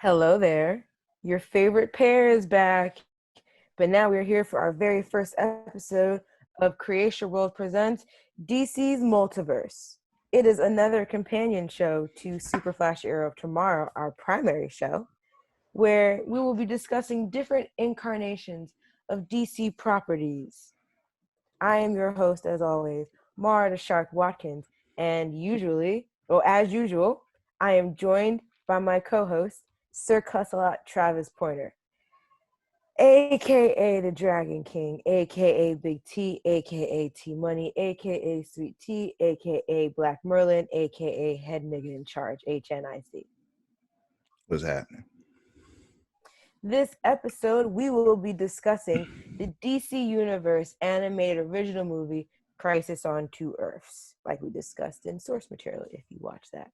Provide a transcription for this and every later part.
Hello there. Your favorite pair is back, but now we're here for our very first episode of Creation World Presents DC's Multiverse. It is another companion show to Super Flash Arrow of Tomorrow, our primary show, where we will be discussing different incarnations of DC properties. I am your host, as always, Mara the Shark Watkins, and as usual, I am joined by my co-host, Sir Cussalott Travis Pointer, aka the Dragon King, aka Big T, aka T Money, aka Sweet T, aka Black Merlin, aka Head Nigga in Charge, HNIC. What's happening? This episode, we will be discussing the DC Universe animated original movie, Crisis on Two Earths, like we discussed in source material if you watch that.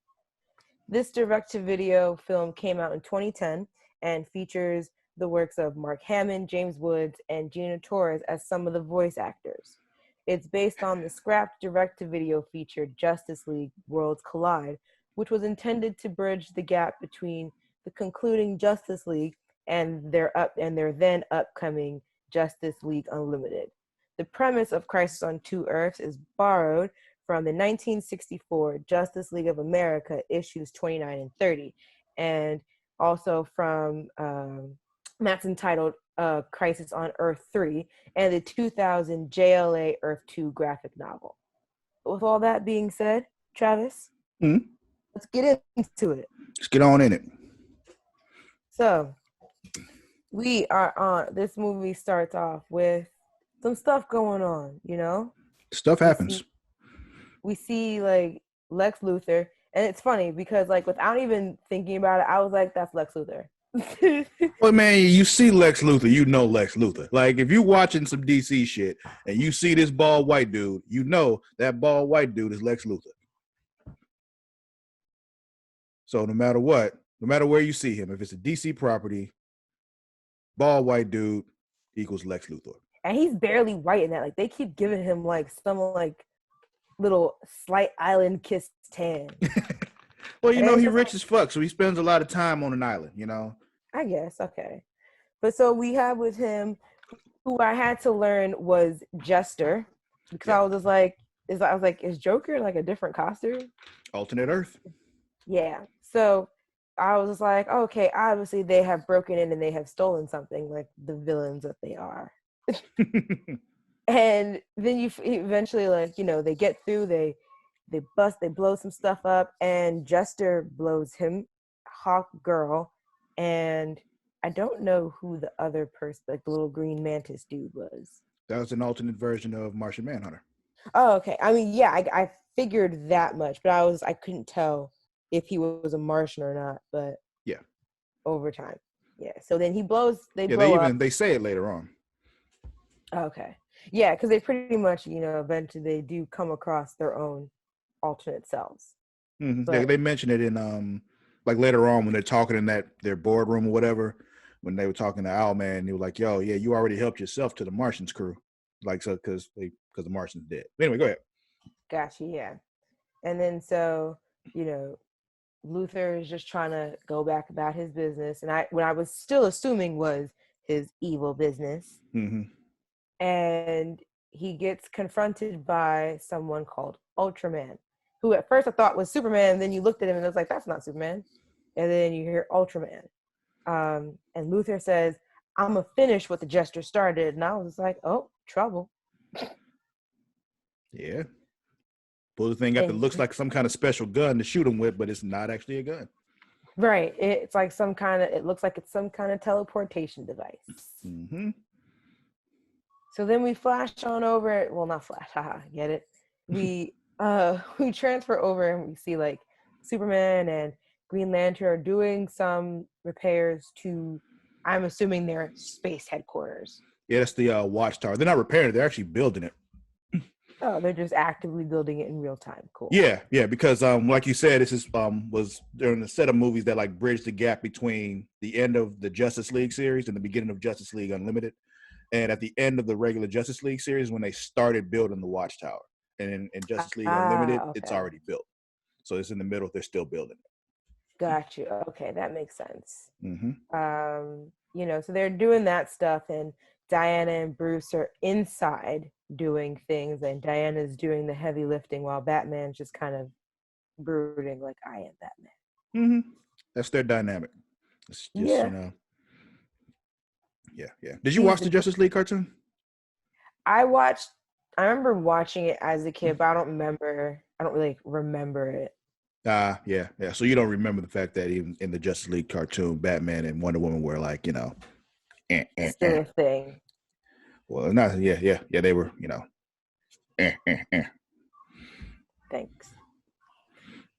This direct-to-video film came out in 2010 and features the works of Mark Hamill, James Woods, and Gina Torres as some of the voice actors. It's based on the scrapped direct-to-video feature Justice League Worlds Collide, which was intended to bridge the gap between the concluding Justice League and their then upcoming Justice League Unlimited. The premise of Crisis on Two Earths is borrowed from the 1964 Justice League of America issues 29 and 30, and also from that's entitled Crisis on Earth 3, and the 2000 JLA Earth 2 graphic novel. With all that being said, Travis, let's get into it. Let's get on in it. So, we are on, this movie starts off with some stuff going on, you know? Stuff happens. We see like Lex Luthor, and it's funny because like without even thinking about it, I was like, that's Lex Luthor. Well, man, you see Lex Luthor, you know Lex Luthor. Like if you're watching some DC shit and you see this bald white dude, you know that bald white dude is Lex Luthor. So no matter what, no matter where you see him, if it's a DC property, bald white dude equals Lex Luthor. And he's barely white in that. Like they keep giving him like some like little slight island kiss tan. Well, you know, he rich as fuck, so he spends a lot of time on an island, you know? I guess, okay. But so we have with him, who I had to learn was Jester, because I was just like, is Joker like a different costume? Alternate Earth. Yeah. So I was just like, okay, obviously they have broken in and they have stolen something, like the villains that they are. And then you eventually, like, you know, they get through, they blow some stuff up, and Jester blows him, Hawk Girl, and I don't know who the other person, like the little green mantis dude was. That was an alternate version of Martian Manhunter. Oh, okay. I mean, yeah, I figured that much, but I couldn't tell if he was a Martian or not, but yeah, over time. Yeah. So then they say it later on. Okay. Yeah, because they pretty much, you know, eventually they do come across their own alternate selves. Mm-hmm. They mention it in like later on when they're talking in their boardroom or whatever, when they were talking to Owlman, they were like, yo, yeah, you already helped yourself to the Martians crew. Like, so because the Martians dead. Anyway, go ahead. Gotcha, yeah. And then so, you know, Luthor is just trying to go back about his business, and what I was still assuming was his evil business. Mm-hmm. And he gets confronted by someone called Ultraman, who at first I thought was Superman, and then you looked at him and it was like, that's not Superman. And then you hear Ultraman. And Luthor says, I'm going to finish what the Jester started. And I was like, oh, trouble. Yeah. Pull the thing up, it looks like some kind of special gun to shoot him with, but it's not actually a gun. Right. It's like it looks like it's some kind of teleportation device. Mm-hmm. So then we flash on over, well, not flash, haha, get it? We transfer over and we see like Superman and Green Lantern are doing some repairs to, I'm assuming, their space headquarters. Yeah, that's the watchtower. They're not repairing it, they're actually building it. Oh, they're just actively building it in real time. Cool. Yeah, because like you said, this is was during the set of movies that like bridged the gap between the end of the Justice League series and the beginning of Justice League Unlimited. And at the end of the regular Justice League series, when they started building the Watchtower, and in Justice League Unlimited, okay. It's already built. So it's in the middle. They're still building it. Got you. Okay, that makes sense. Mm-hmm. So they're doing that stuff, and Diana and Bruce are inside doing things, and Diana's doing the heavy lifting while Batman's just kind of brooding like, I am Batman. Mm-hmm. That's their dynamic. It's just, Yeah. Yeah. Did you watch the Justice League cartoon? I remember watching it as a kid, but I don't really remember it. Yeah. So you don't remember the fact that even in the Justice League cartoon, Batman and Wonder Woman were like, Still a thing. Well, not, yeah. They were, Thanks.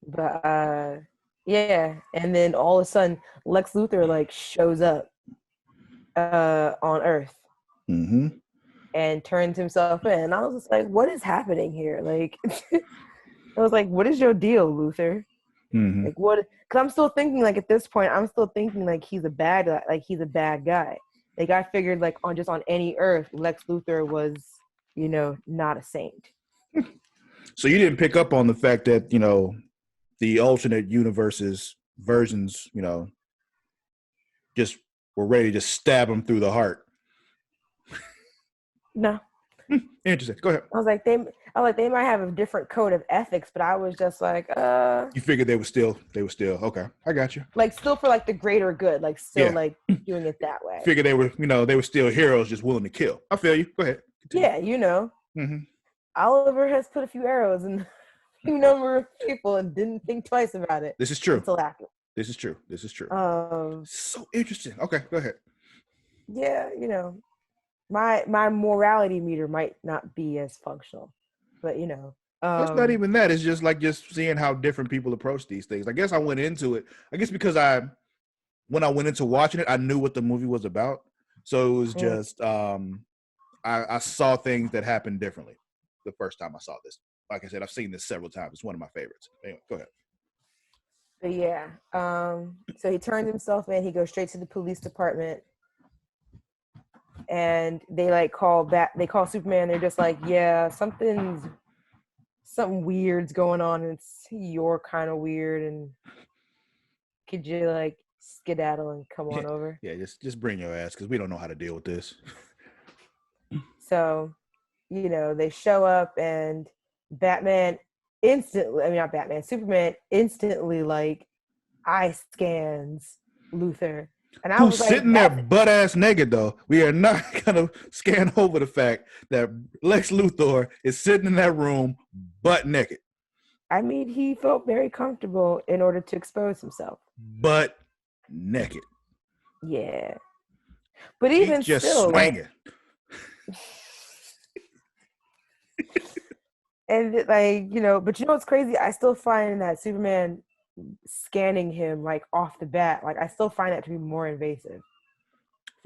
But yeah, and then all of a sudden Lex Luthor like shows up on Earth. Mm-hmm. And turns himself in. And I was just like, what is happening here? Like I was like, what is your deal, Luthor? Mm-hmm. Like what? Because I'm still thinking like at this point, I'm still thinking like he's a bad guy. Like I figured like on any Earth, Lex Luthor was, not a saint. So you didn't pick up on the fact that, the alternate universes versions, just were ready to stab him through the heart. No. Interesting. Go ahead. I was like, they might have a different code of ethics, but I was just like, You figured they were still okay. I got you. Like still for like the greater good, like still like doing it that way. Figured they were still heroes just willing to kill. I feel you. Go ahead. Continue. Yeah, Mm-hmm. Oliver has put a few arrows in a number of people and didn't think twice about it. This is true. Until after. This is true. So interesting. Okay, go ahead. Yeah, my morality meter might not be as functional, but it's not even that. It's just seeing how different people approach these things. I guess I went into it. I guess because when I went into watching it, I knew what the movie was about. So it was just I saw things that happened differently the first time I saw this. Like I said, I've seen this several times. It's one of my favorites. Anyway, go ahead. But yeah, so he turns himself in. He goes straight to the police department, and they call Superman. They're just like, yeah, something weird's going on, and you're kind of weird, and could you like skedaddle and come on over? Yeah, just bring your ass because we don't know how to deal with this. So, they show up, and Superman instantly like eye scans Luthor. And I was sitting there butt ass naked though. We are not gonna scan over the fact that Lex Luthor is sitting in that room butt naked. I mean, he felt very comfortable in order to expose himself. Butt naked. Yeah. But even he's just still, swinging. And but what's crazy? I still find that Superman scanning him like off the bat, like I still find that to be more invasive.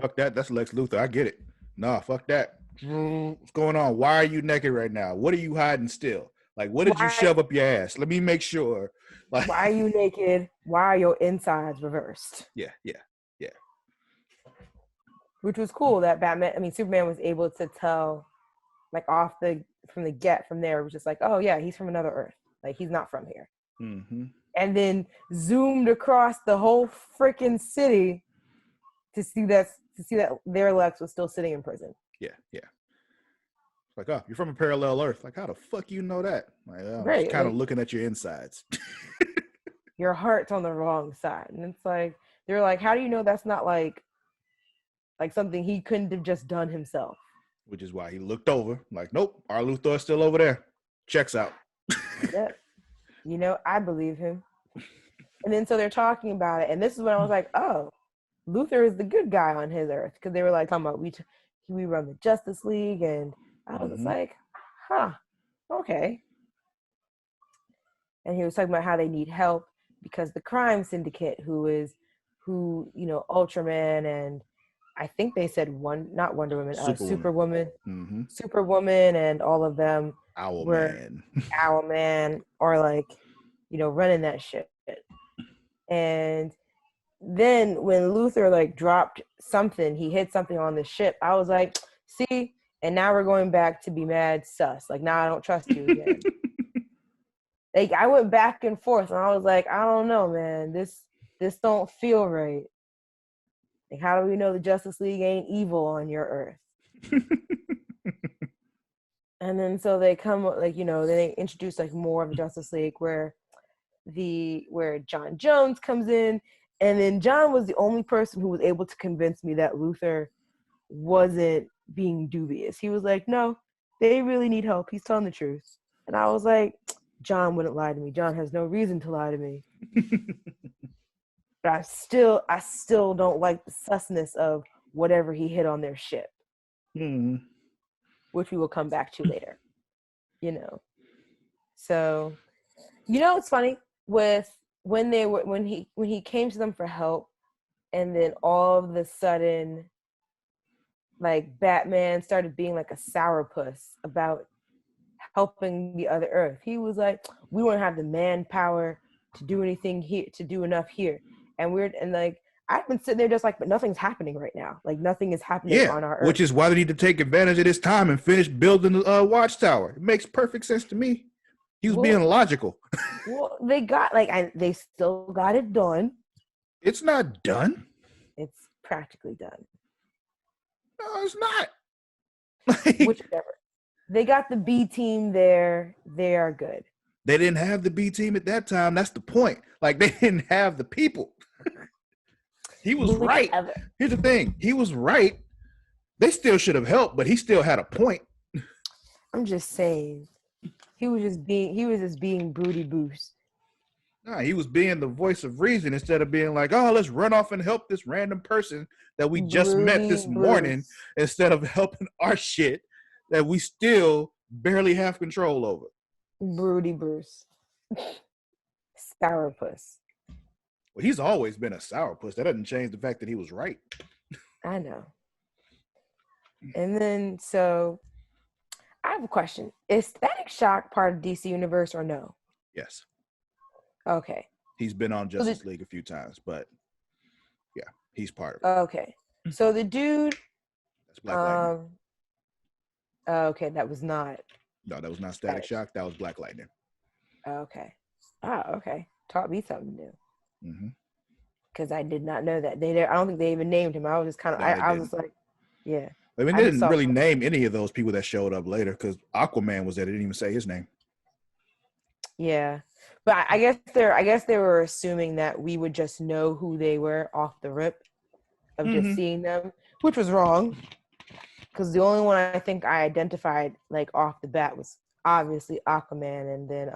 Fuck that. That's Lex Luthor. I get it. Nah, fuck that. What's going on? Why are you naked right now? What are you hiding still? Like, what did you shove up your ass? Let me make sure. Like, why are you naked? Why are your insides reversed? Yeah. Which was cool that Superman was able to tell, like from there, it was just like, oh yeah, he's from another Earth. Like he's not from here. Mm-hmm. And then zoomed across the whole freaking city to see that their Lex was still sitting in prison. Yeah. Like, oh, you're from a parallel Earth. Like, how the fuck you know that? Like, I'm right, just kind of looking at your insides. Your heart's on the wrong side. And it's like, they're like, how do you know that's not like something he couldn't have just done himself? Which is why he looked over, like, nope, our Luthor's still over there. Checks out. Yep. I believe him. And then so they're talking about it. And this is when I was like, oh, Luthor is the good guy on his Earth. Because they were like talking about we run the Justice League. And I was like, huh, okay. And he was talking about how they need help because the crime syndicate, who Ultraman and I think they said not Wonder Woman, Superwoman, Superwoman, and all of them Owlman are like, running that shit. And then when Luthor like dropped something, he hit something on the ship. I was like, see, and now we're going back to be mad sus. Like now I don't trust you again. Like I went back and forth, and I was like, I don't know, man. This don't feel right. Like, how do we know the Justice League ain't evil on your Earth? And then so they come, like, you know, then they introduce like more of the Justice League where John Jones comes in, and then John was the only person who was able to convince me that Luther wasn't being dubious. He was like, no, they really need help. He's telling the truth. And I was like, John wouldn't lie to me. John has no reason to lie to me. But I still don't like the susness of whatever he hit on their ship. Which we will come back to later. You know. So, you know, it's funny with when he came to them for help, and then all of a sudden, like, Batman started being like a sourpuss about helping the other Earth. He was like, we don't have the manpower to do anything here, to do enough here. And like, I've been sitting there just like, but nothing's happening right now. Like, nothing is happening on our Earth. Which is why they need to take advantage of this time and finish building the watchtower. It makes perfect sense to me. He was being logical. Well, they still got it done. It's not done. It's practically done. No, it's not. Whichever. They got the B team there. They are good. They didn't have the B team at that time. That's the point. Like, they didn't have the people. He was right. Here's the thing. He was right. They still should have helped, but he still had a point. I'm just saying. He was just being broody boost. Nah, he was being the voice of reason instead of being like, oh, let's run off and help this random person that we just met this morning, instead of helping our shit that we still barely have control over. Broody Bruce. Sourpuss. Well, he's always been a sourpuss. That doesn't change the fact that he was right. I know. And then, so, I have a question. Is Static Shock part of DC Universe or no? Yes. Okay. He's been on Justice League a few times, but yeah, he's part of it. Okay. So the dude... That's Black Lightning. Okay, that was not... No, that was not Static Shock. That was Black Lightning. Okay. Okay. Taught me something new. Because I did not know that. I don't think they even named him. I was just kind of... I was just like, yeah. I mean, they didn't really name any of those people that showed up later, because Aquaman was there. They didn't even say his name. Yeah. But I guess they were assuming that we would just know who they were off the rip of just seeing them, which was wrong. Because the only one I think I identified, like, off the bat was obviously Aquaman, and then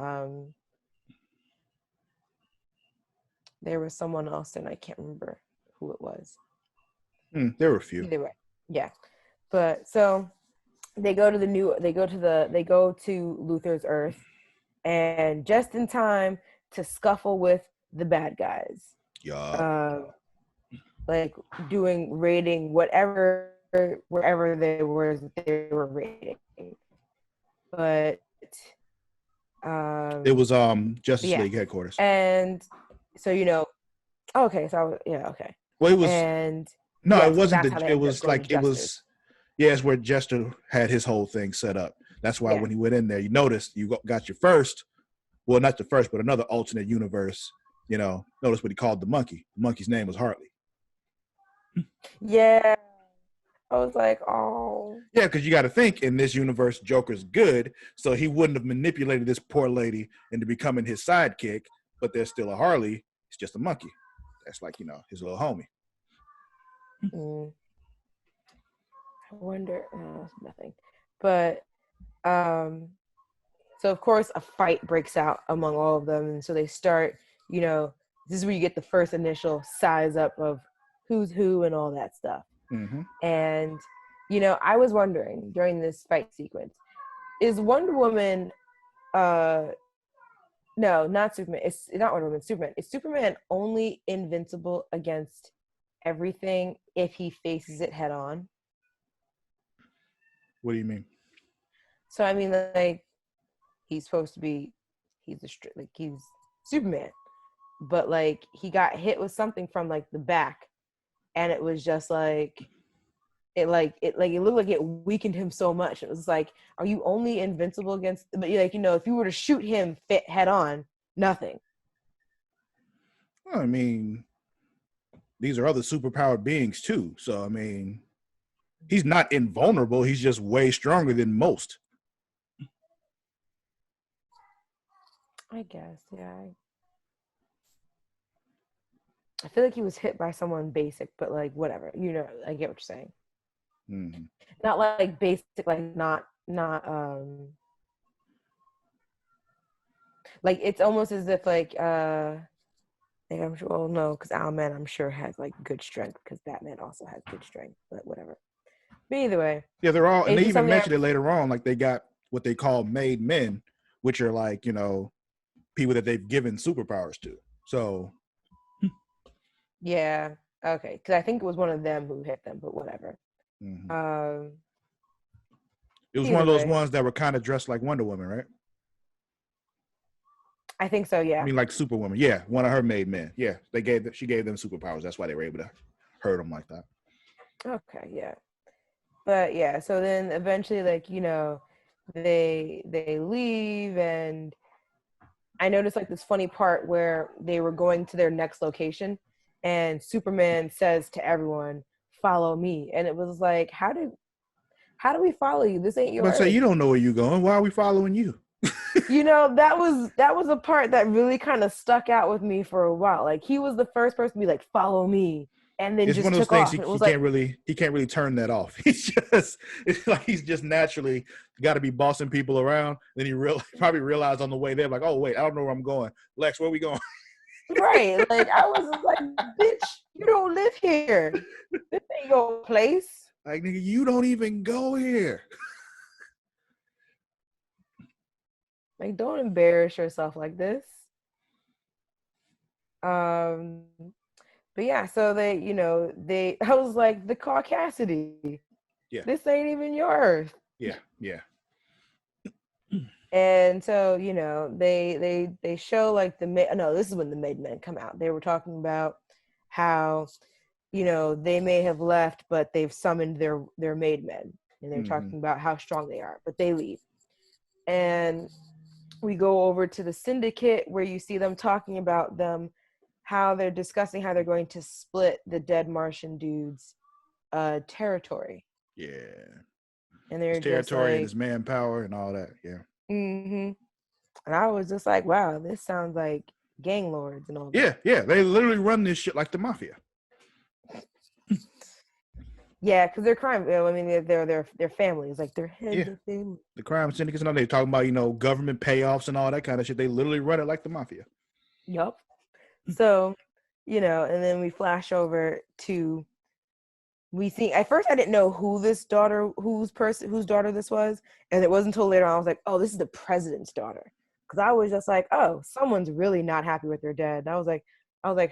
there was someone else, and I can't remember who it was. There were a few. Either way, yeah. But so they go to Luther's Earth, and just in time to scuffle with the bad guys. Yeah. Like raiding wherever they were raiding. But it was Justice League headquarters. And so, you know, okay, so okay. Well, it was, and no, it wasn't. It was like, it was, it's where Jester had his whole thing set up. That's why when he went in there, you noticed you got your first, well, not the first, but another alternate universe. You know, notice what he called the monkey. The monkey's name was Hartley. Yeah. I was like, oh. Yeah, because you got to think, in this universe, Joker's good, so he wouldn't have manipulated this poor lady into becoming his sidekick, but there's still a Harley. It's just a monkey. That's like, you know, his little homie. I wonder, nothing. But, so of course a fight breaks out among all of them, and so they start, you know, this is where you get the first initial size up of who's who and all that stuff. And, you know, I was wondering during this fight sequence, is Wonder Woman, no, not Superman. It's not Wonder Woman, Superman. Is Superman only invincible against everything if he faces it head on? What do you mean? So, I mean, like, he's supposed to be, he's Superman. But, like, he got hit with something from, like, the back. And it was just like, it looked like it weakened him so much. It was like, are you only invincible against? But like, if you were to shoot him head on, nothing. Well, I mean, these are other superpowered beings too. So I mean, he's not invulnerable. He's just way stronger than most. I guess, yeah. I feel like he was hit by someone basic, but like whatever. I get what you're saying. Mm-hmm. Not like basic, like not like it's almost as if like I'm sure. Well, no, because Owlman I'm sure has like good strength because Batman also has good strength. But whatever. But either way, yeah, they're all, and they even mentioned it later on. Like they got what they call made men, which are like people that they've given superpowers to. So yeah, okay, because I think it was one of them who hit them, but whatever. mm-hmm. It was one of those ones that were kind of dressed like Wonder Woman, right? I think so, yeah. I mean, like Superwoman. Yeah, one of her made men. Yeah, she gave them superpowers. That's why they were able to hurt them like that. Okay, yeah. But yeah, so then eventually, like, they leave, and I noticed like this funny part where they were going to their next location, and Superman says to everyone, "Follow me," and it was like, how do we follow you? This ain't your But say you don't know where you're going. Why are we following you? that was a part that really kind of stuck out with me for a while. Like he was the first person to be like, "Follow me," and then it's just one of those took things off. he can't really turn that off. It's like he's just naturally got to be bossing people around. Then he probably realized on the way there, like, oh wait, I don't know where I'm going. Lex, where are we going? Right. Like I was just like, bitch, you don't live here. This ain't your place. Like, nigga, you don't even go here. Like, don't embarrass yourself like this. But yeah, so I was like, the car Cassidy. Yeah. This ain't even yours. Yeah, yeah. And so, they show like this is when the Made Men come out. They were talking about how, they may have left, but they've summoned their Made Men. And they're talking about how strong they are, but they leave. And we go over to the Syndicate where you see them talking about how they're discussing how they're going to split the dead Martian dude's territory. Yeah. And they're his territory and just his manpower and all that. Yeah. Mm-hmm. And I was just like, wow, this sounds like gang lords and all that. Yeah, yeah. They literally run this shit like the mafia. Yeah, because they're crime. I mean, they're families. Like they're heads of family. The crime syndicates and all. They talking about government payoffs and all that kind of shit. They literally run it like the mafia. Yup. So, and then we flash over to. We see. At first, I didn't know whose daughter this was, and it wasn't until later on I was like, oh, this is the president's daughter. Because I was just like, oh, someone's really not happy with their dad. And I was like,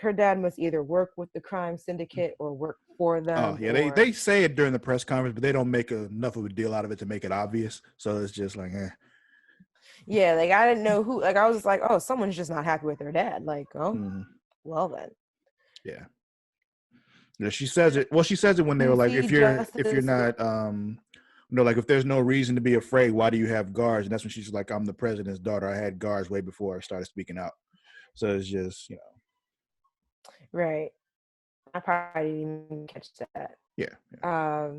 her dad must either work with the crime syndicate or work for them. Oh yeah, they say it during the press conference, but they don't make enough of a deal out of it to make it obvious. So it's just like, Yeah, like I didn't know who. Like I was just like, oh, someone's just not happy with their dad. Like, oh, well then. Yeah. Yeah, she says it. Well, she says it when they were like, if you're not, like if there's no reason to be afraid, why do you have guards? And that's when she's like, I'm the president's daughter. I had guards way before I started speaking out. So it's just, Right. I probably didn't even catch that. Yeah.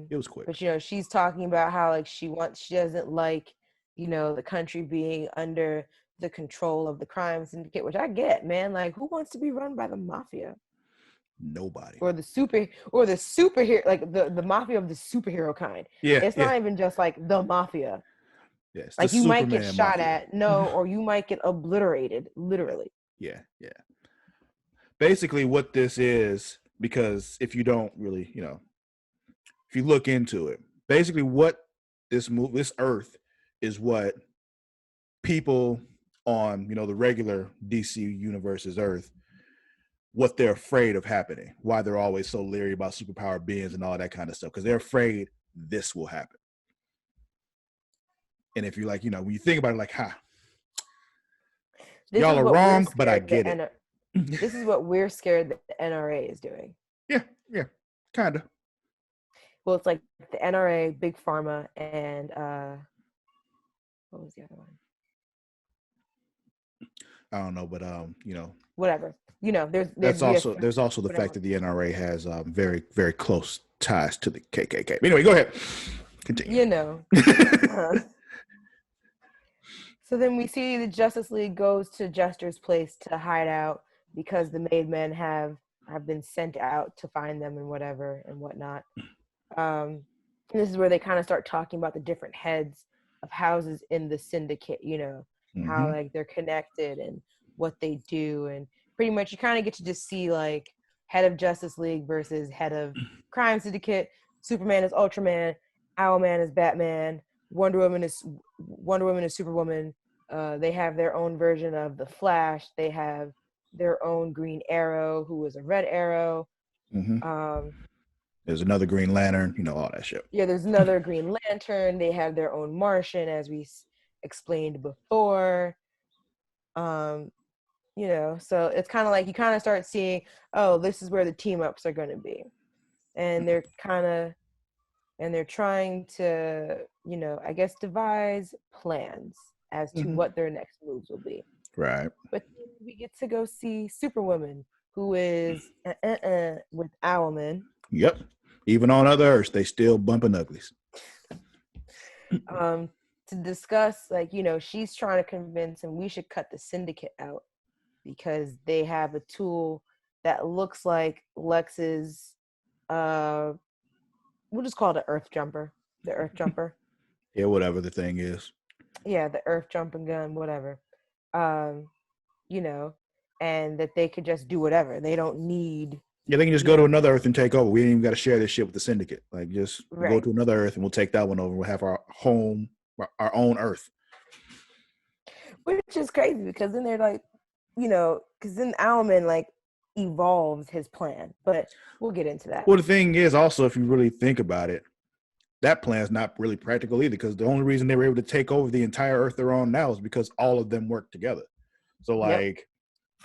It was quick. But she's talking about how like she doesn't like, the country being under the control of the crime syndicate, which I get, man. Like, who wants to be run by the mafia? Nobody. Or the superhero, like the mafia of the superhero kind. Yeah. It's not even just like the mafia. Yes. Like you might get shot mafia. at, no, or you might get obliterated, literally. Yeah. Basically what this is, because if you don't really, if you look into it, basically what this Earth is what people on, the regular DC universe's Earth, what they're afraid of happening, why they're always so leery about superpowered beings and all that kind of stuff, because they're afraid this will happen. And if you're like, when you think about it, like, y'all are wrong, but I get it. This is what we're scared that the NRA is doing. Yeah, kind of. Well, it's like the NRA, Big Pharma, and what was the other one? I don't know, but Whatever. There's there's US, also the fact whatever. that the NRA has very very close ties to the KKK. Anyway, go ahead. Continue. Uh, so then we see the Justice League goes to Jester's place to hide out because the Made Men have been sent out to find them and whatever and whatnot. And this is where they kind of start talking about the different heads of houses in the syndicate, how Mm-hmm. like they're connected and what they do. And pretty much you kind of get to just see like head of Justice League versus head of Crime Syndicate. Superman is Ultraman, Owlman is Batman, Wonder Woman is Superwoman. They have their own version of the Flash. They have their own Green Arrow, who is a Red Arrow. Mm-hmm. Um, There's another Green Lantern, all that shit. Yeah, there's another Green Lantern. They have their own Martian, as we explained before. So it's kind of like you kind of start seeing, oh, this is where the team ups are going to be, and they're trying to, I guess devise plans as to what their next moves will be. Right. But we get to go see Superwoman, who is with Owlman. Yep. Even on other Earths, they still bumping uglies. To discuss, like, she's trying to convince him we should cut the syndicate out because they have a tool that looks like Lex's, we'll just call it the Earth Jumper. The Earth Jumper. Yeah, whatever the thing is. Yeah, the Earth Jumping gun, whatever. And that they could just do whatever. They don't need. Yeah, they can just go to another Earth and take over. We ain't even got to share this shit with the syndicate. Like, just go to another Earth and we'll take that one over. We'll have our own Earth. Which is crazy because then they're like, because then Owlman like evolves his plan. But we'll get into that. Well, the thing is also, if you really think about it, that plan's not really practical either because the only reason they were able to take over the entire Earth they're on now is because all of them work together. So, like,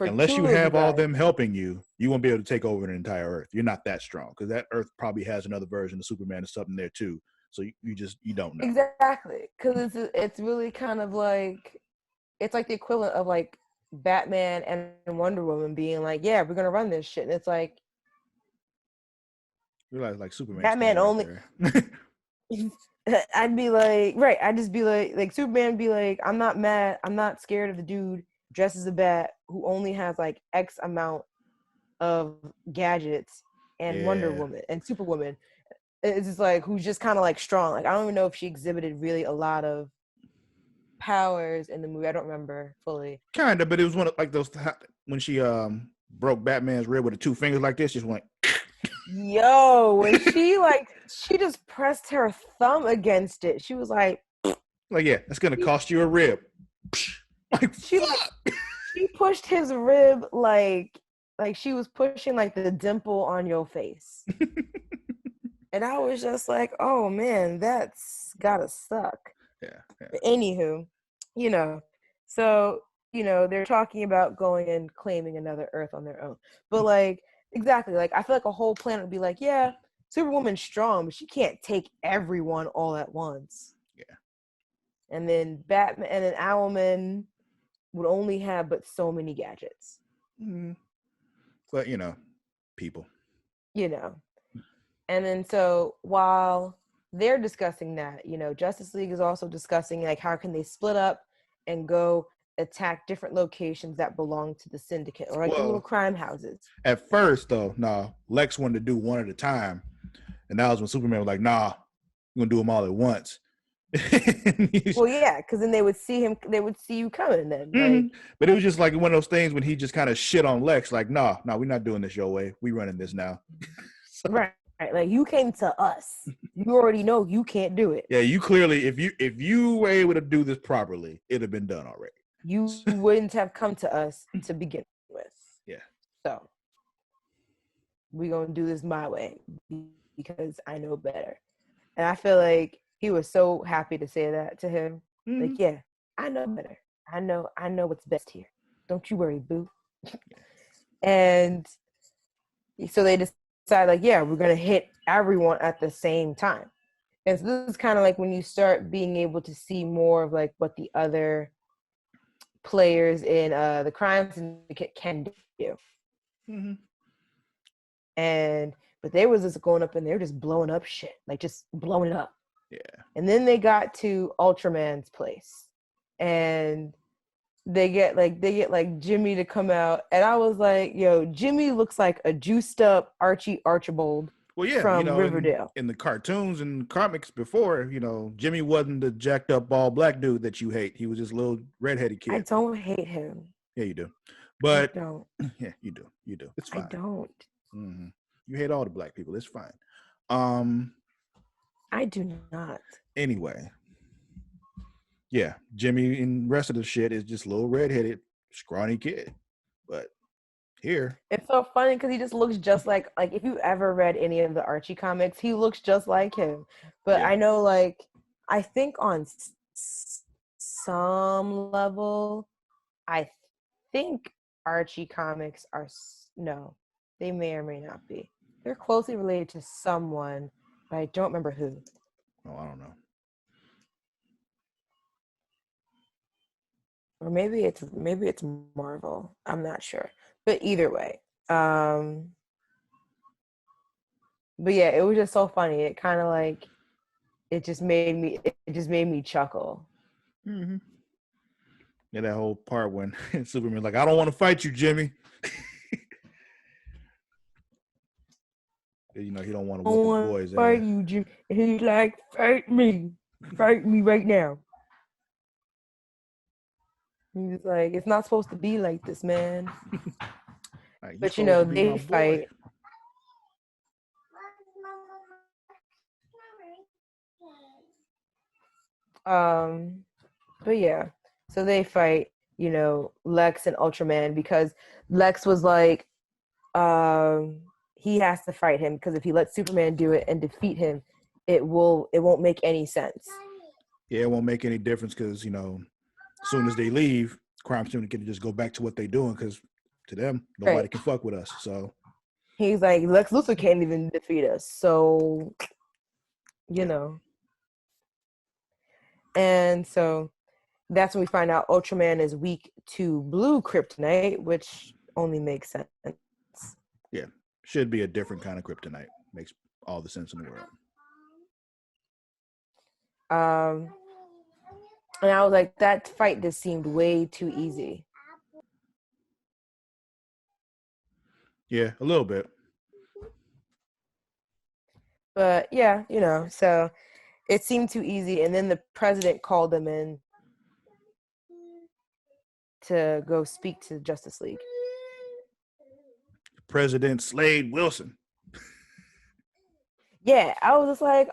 unless you have all them helping you, you won't be able to take over an entire Earth. You're not that strong because that Earth probably has another version of Superman or something there too. So you don't know. Exactly, because it's really kind of like, it's like the equivalent of like Batman and Wonder Woman being like, yeah, we're gonna run this shit, and it's like, realize like Superman. Batman only. I'd be like, right. I'd just be like Superman would be like, I'm not mad. I'm not scared of the dude dressed as a bat who only has like X amount of gadgets, and Wonder Woman and Superwoman is just like, who's just kind of like strong. Like, I don't even know if she exhibited really a lot of powers in the movie. I don't remember fully. Kind of, but it was one of like those when she broke Batman's rib with the two fingers like this, just went. Yo, when she just pressed her thumb against it. She was like, yeah, that's gonna cost you a rib. She pushed his rib like she was pushing like the dimple on your face. And I was just like, oh man, that's gotta suck. Yeah. But anywho, so they're talking about going and claiming another Earth on their own. But like, exactly, like I feel like a whole planet would be like, yeah, Superwoman's strong, but she can't take everyone all at once. Yeah. And then Batman and then Owlman would only have but so many gadgets. Mm-hmm. But people. And then so while they're discussing that, Justice League is also discussing like how can they split up and go attack different locations that belong to the syndicate or like the little crime houses. At first though, Lex wanted to do one at a time. And that was when Superman was like, nah, we're gonna do them all at once. Well, yeah, because then they would see you coming then. Like, but it was just like one of those things when he just kind of shit on Lex, like, nah, we're not doing this your way. We running this now. So. Right. Like, you came to us. You already know you can't do it. Yeah, you clearly, if you were able to do this properly, it'd have been done already. You wouldn't have come to us to begin with. Yeah. So we're gonna do this my way because I know better. And I feel like he was so happy to say that to him. Mm-hmm. Like, yeah, I know better. I know what's best here. Don't you worry, boo. And so they decide, like, yeah, we're gonna hit everyone at the same time. And so this is kind of like when you start being able to see more of like what the other players in the crime syndicate can do. Mm-hmm. And but they was just going up and they're just blowing up shit, like just blowing it up. Yeah. And then they got to Ultraman's place, and they get like Jimmy to come out, and I was like, yo, Jimmy looks like a juiced up Archie Archibald Well, yeah, from Riverdale. in the cartoons and comics before, Jimmy wasn't the jacked up bald black dude that you hate. He was just a little redheaded kid. I don't hate him. Yeah, you do. But I don't. Yeah, you do. You do. It's fine. I don't. Mm-hmm. You hate all the black people. It's fine. I do not. Anyway, yeah, Jimmy and the rest of the shit is just a little redheaded, scrawny kid. But here, it's so funny because he just looks just like if you ever read any of the Archie comics, he looks just like him. But yeah. I know, like, I think on some level, I think Archie comics are no, they may or may not be. They're closely related to someone, but I don't remember who. Oh, I don't know. Or maybe it's Marvel. I'm not sure. But either way. But yeah, it was just so funny. It kind of like it just made me chuckle. Mm-hmm. Yeah, that whole part when Superman's like, I don't want to fight you, Jimmy. He don't want to whoop his boys. Fight you, Jimmy. He's like, fight me right now. He's like, it's not supposed to be like this, man. Right, but they fight. But yeah, so they fight, Lex and Ultraman, because Lex was like, he has to fight him because if he lets Superman do it and defeat him, it won't make any sense. Yeah, it won't make any difference because, as soon as they leave, crime syndicate can just go back to what they're doing because to them, nobody can fuck with us. So he's like, Lex Luthor can't even defeat us. So, And so that's when we find out Ultraman is weak to blue kryptonite, which only makes sense. Yeah, should be a different kind of kryptonite. Makes all the sense in the world. And I was like, that fight just seemed way too easy. Yeah, a little bit. But yeah, so it seemed too easy. And then the president called them in to go speak to Justice League. President Slade Wilson. Yeah, I was just like,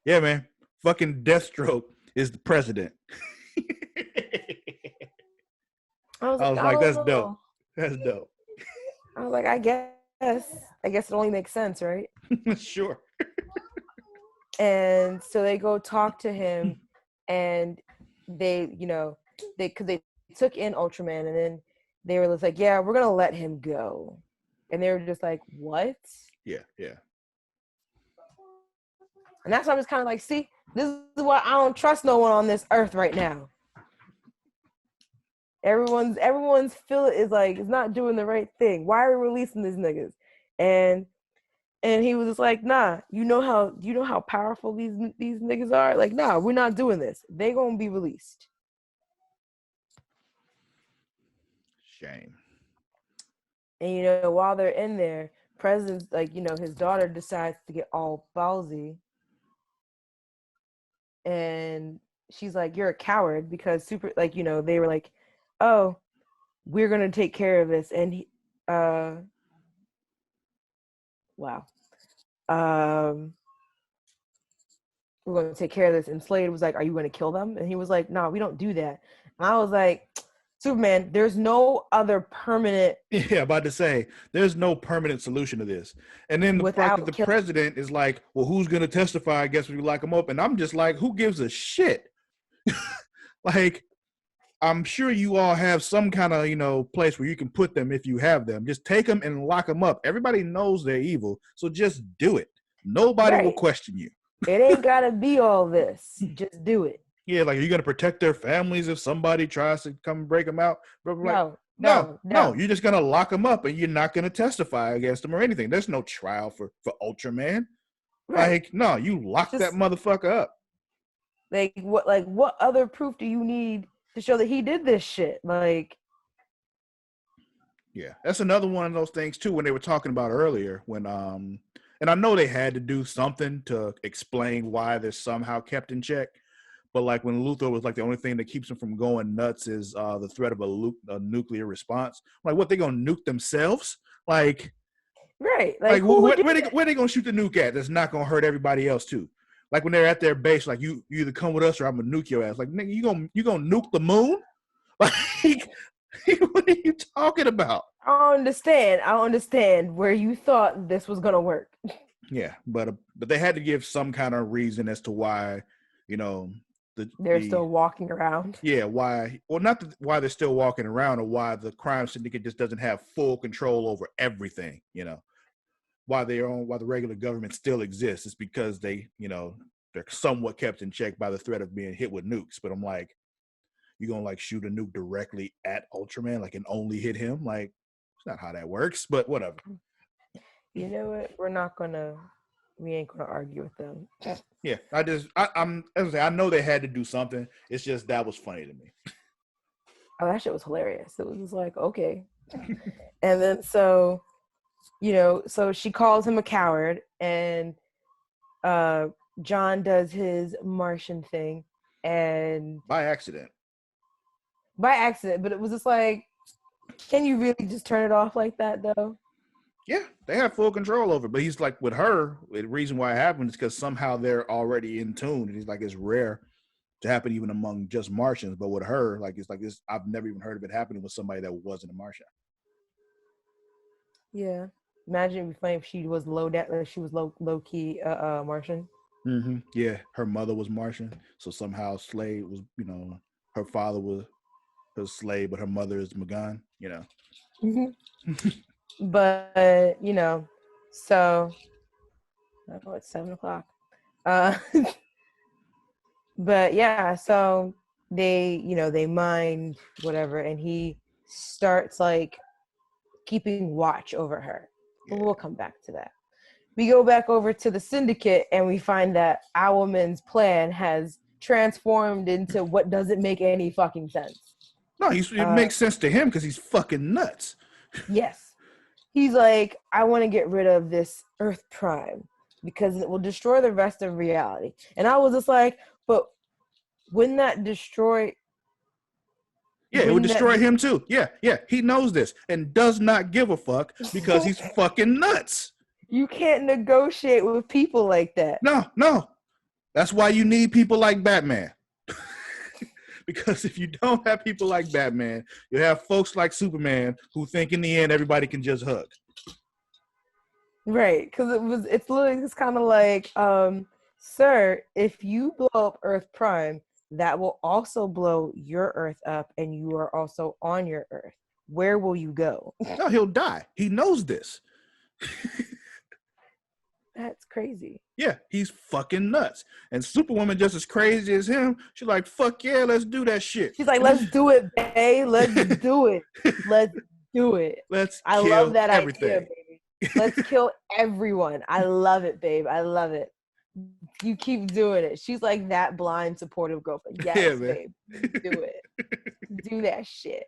yeah, man. Fucking Deathstroke is the president. I was like, that's dope. That's dope. I was like, I guess it only makes sense, right? Sure. And so they go talk to him, and they took in Ultraman, and then they were just like, yeah, we're gonna let him go. And they were just like, what? Yeah. And that's why I was kind of like, see, this is why I don't trust no one on this earth right now. Everyone's feel is like, it's not doing the right thing. Why are we releasing these niggas? And he was just like, nah, you know how powerful these niggas are? Like, nah, we're not doing this. They gonna be released. Shame. And while they're in there, President's like, his daughter decides to get all ballsy. And she's like, you're a coward, because they were like, oh, we're gonna take care of this. And he we're going to take care of this. And Slade was like, are you going to kill them? And he was like, no, we don't do that. And I was like, Superman, there's no other permanent. Yeah, about to say, there's no permanent solution to this. And then the fact that the president is like, well, who's going to testify? I guess we lock him up. And I'm just like, who gives a shit? Like, I'm sure you all have some kind of, place where you can put them if you have them. Just take them and lock them up. Everybody knows they're evil, so just do it. Nobody will Right. question you. It ain't gotta be all this. Just do it. Yeah, like, are you gonna protect their families if somebody tries to come break them out? But like, No. no, you're just gonna lock them up and you're not gonna testify against them or anything. There's no trial for Ultraman. Right. Like, no, you lock that Just motherfucker up. like what other proof do you need to show that he did this shit? Like, Yeah, that's another one of those things too. When they were talking about earlier, when and I know they had to do something to explain why they're somehow kept in check. But like when Luthor was like, the only thing that keeps him from going nuts is the threat of a nuclear response. Like, what, they gonna nuke themselves? Like right. Like who would where they gonna shoot the nuke at? That's not gonna hurt everybody else too. Like when they're at their base, like you either come with us or I'm gonna nuke your ass. Like, nigga, you gonna nuke the moon? Like, what are you talking about? I don't understand where you thought this was gonna work. Yeah, but they had to give some kind of reason as to why, you know, They're still walking around. Yeah, why? Well, not why they're still walking around, or why the crime syndicate just doesn't have full control over everything. You know, why the regular government still exists. It's because they're somewhat kept in check by the threat of being hit with nukes. But I'm like, you gonna like shoot a nuke directly at Ultraman, like, and only hit him? Like, it's not how that works. But whatever. You know what? We ain't gonna argue with them. Yeah, I'm as I say, I know they had to do something. It's just that was funny to me. Oh, that shit was hilarious. It was just like, okay. And then so she calls him a coward, and John does his Martian thing, and By accident. But it was just like, can you really just turn it off like that though? Yeah, they have full control over it. But he's like, with her, the reason why it happened is because somehow they're already in tune. And he's like, it's rare to happen even among just Martians. But with her, like, it's like this, I've never even heard of it happening with somebody that wasn't a Martian. Yeah. Imagine it'd be funny if she was low key Martian. Mm-hmm. Yeah, her mother was Martian. So somehow Slade was, her father was her slave, but her mother is Magan, Mm-hmm. But so I know it's 7:00. But yeah, so they mine whatever, and he starts like keeping watch over her. But we'll come back to that. We go back over to the syndicate, and we find that Owlman's plan has transformed into what doesn't make any fucking sense. No, it makes sense to him because he's fucking nuts. Yes. He's like, I want to get rid of this Earth Prime because it will destroy the rest of reality. And I was just like, but wouldn't that destroy... Yeah, it would destroy him too. Yeah. He knows this and does not give a fuck because he's fucking nuts. You can't negotiate with people like that. No. That's why you need people like Batman. Because if you don't have people like Batman, you have folks like Superman who think in the end everybody can just hug. Right, because it's literally just kind of like, sir, if you blow up Earth Prime, that will also blow your Earth up, and you are also on your Earth. Where will you go? No, he'll die. He knows this. That's crazy. Yeah, he's fucking nuts. And Superwoman, just as crazy as him, she's like, fuck yeah, let's do that shit. She's like, let's do it, babe. Let's do it. Let's do it. I love that everything. Idea, baby. Let's kill everyone. I love it, babe. I love it. You keep doing it. She's like that blind, supportive girlfriend. Yes, yeah, babe. Do it. Do that shit.